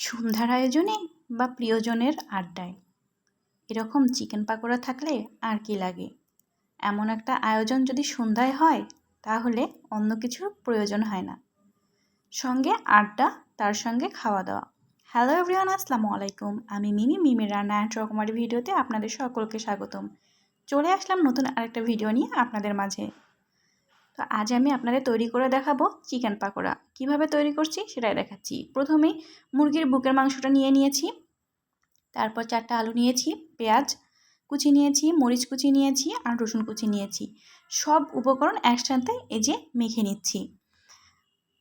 সন্ধ্যার আয়োজনে বা প্রিয়জনের আড্ডায় এরকম চিকেন পাকোড়া থাকলে আর কি লাগে। এমন একটা আয়োজন যদি সন্ধ্যায় হয় তাহলে অন্য কিছুর প্রয়োজন হয় না। সঙ্গে আড্ডা, তার সঙ্গে খাওয়া দাওয়া। হ্যালো এভরিওয়ান, আসসালামু আলাইকুম। আমি মিমির রান্না অ্যান্ড রকমারি ভিডিওতে আপনাদের সকলকে স্বাগতম। চলে আসলাম নতুন আরেকটা ভিডিও নিয়ে আপনাদের মাঝে। তো আজ আমি আপনাদের তৈরি করে দেখাবো চিকেন পাকোড়া। কিভাবে তৈরি করছি সেটাই দেখাচ্ছি। প্রথমেই মুরগির বুকের মাংসটা নিয়েছি, তারপর 4টা আলু নিয়েছি, পেঁয়াজ কুচি নিয়েছি, মরিচ কুচি নিয়েছি আর রসুন কুচি নিয়েছি। সব উপকরণ একসাথে এই যে মেখে নিচ্ছি।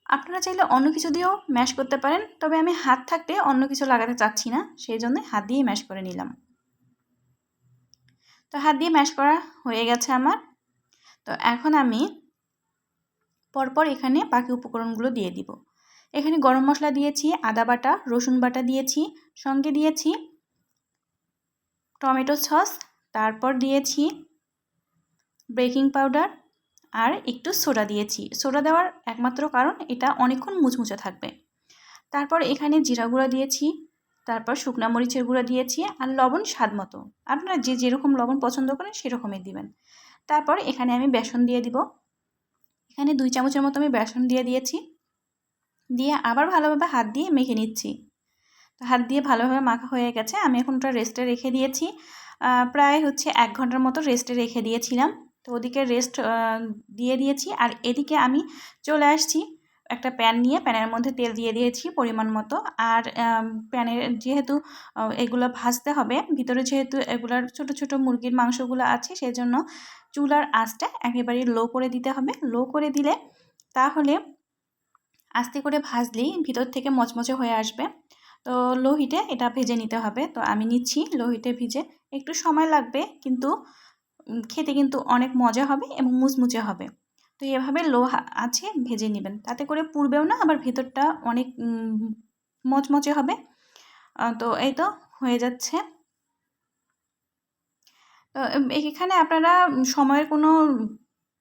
আপনারা চাইলে অন্য কিছু দিয়েও ম্যাশ করতে পারেন, তবে আমি হাত থাকতে অন্য কিছু লাগাতে চাচ্ছি না, সেই জন্য হাত দিয়ে ম্যাশ করে নিলাম। তো হাত দিয়ে ম্যাশ করা হয়ে গেছে আমার। তো এখন আমি পরপর এখানে বাকি উপকরণগুলো দিয়ে দিব। এখানে গরম মশলা দিয়েছি, আদা বাটা, রসুন বাটা দিয়েছি, সঙ্গে দিয়েছি টমেটো সস, তারপর দিয়েছি বেকিং পাউডার আর একটু সোডা দিয়েছি। সোডা দেওয়ার একমাত্র কারণ এটা অনেকক্ষণ মুচমুচে থাকবে। তারপর এখানে জিরা গুঁড়া দিয়েছি, তারপর শুকনা মরিচের গুঁড়া দিয়েছি আর লবণ স্বাদ মতো। আপনারা যে যেরকম লবণ পছন্দ করেন সেরকমই দিবেন। তারপর এখানে আমি বেসন দিয়ে দিব। এখানে 2 চামচের মতো আমি বেসন দিয়ে দিয়েছি। দিয়ে আবার ভালোভাবে হাত দিয়ে মেখে নিচ্ছি। তো হাত দিয়ে ভালোভাবে মাখা হয়ে গেছে। আমি এখন ওটা রেস্টে রেখে দিয়েছি। প্রায় 1 ঘন্টার মতো রেস্টে রেখে দিয়েছিলাম। তো ওদিকে রেস্ট দিয়ে দিয়েছি আর এদিকে আমি চলে আসছি একটা প্যান নিয়ে। প্যানের মধ্যে তেল দিয়ে দিয়েছি পরিমাণ মতো। আর প্যানের যেহেতু এগুলো ভাজতে হবে, ভিতরে যেহেতু এগুলার ছোট ছোট মুরগির মাংসগুলো আছে, সেজন্য চুলার আঁচটা একেবারে লো করে দিতে হবে। লো করে দিলে তাহলে আস্তে করে ভাজলেই ভিতর থেকে মচমচে হয়ে আসবে। তো লো হিটে এটা ভেজে নিতে হবে। তো আমি নিচ্ছি লো হিটে ভিজে। একটু সময় লাগবে, কিন্তু খেতে কিন্তু অনেক মজা হবে এবং মুচমুচে হবে। তো এভাবে লো আছে ভেজে নেবেন, তাতে করে পুড়বেও না, আবার ভেতরটা অনেক মচমচে হবে। তো এই তো হয়ে যাচ্ছে। তো এখানে আপনারা সময়ের কোনো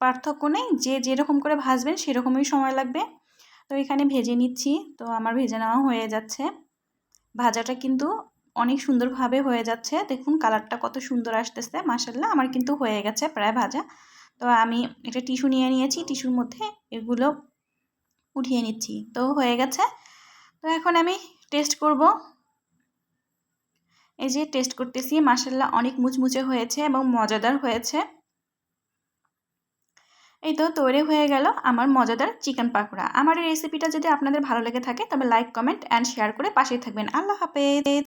পার্থক্য নেই, যে যেরকম করে ভাজবেন সেরকমই সময় লাগবে। তো এখানে ভেজে নিচ্ছি। তো আমার ভেজে নেওয়া হয়ে যাচ্ছে। ভাজাটা কিন্তু অনেক সুন্দরভাবে হয়ে যাচ্ছে। দেখুন কালারটা কত সুন্দর আসতেছে, মাশাআল্লাহ। আমার কিন্তু হয়ে গেছে প্রায় ভাজা। তো আমি একটা টিস্যু নিয়ে নিয়েছি, টিস্যুর মধ্যে এগুলো উঠিয়ে নিচ্ছি। তো হয়ে গেছে। তো এখন আমি টেস্ট করব। এই যে টেস্ট করতেছি, মাশাআল্লাহ অনেক মুচমুচে হয়েছে এবং মজাদার হয়েছে। এই তো তৈরি হয়ে গেল আমার মজাদার চিকেন পাকোড়া। আমার এই রেসিপিটা যদি আপনাদের ভালো লেগে থাকে তবে লাইক, কমেন্ট অ্যান্ড শেয়ার করে পাশে থাকবেন। আল্লাহ হাফেজ।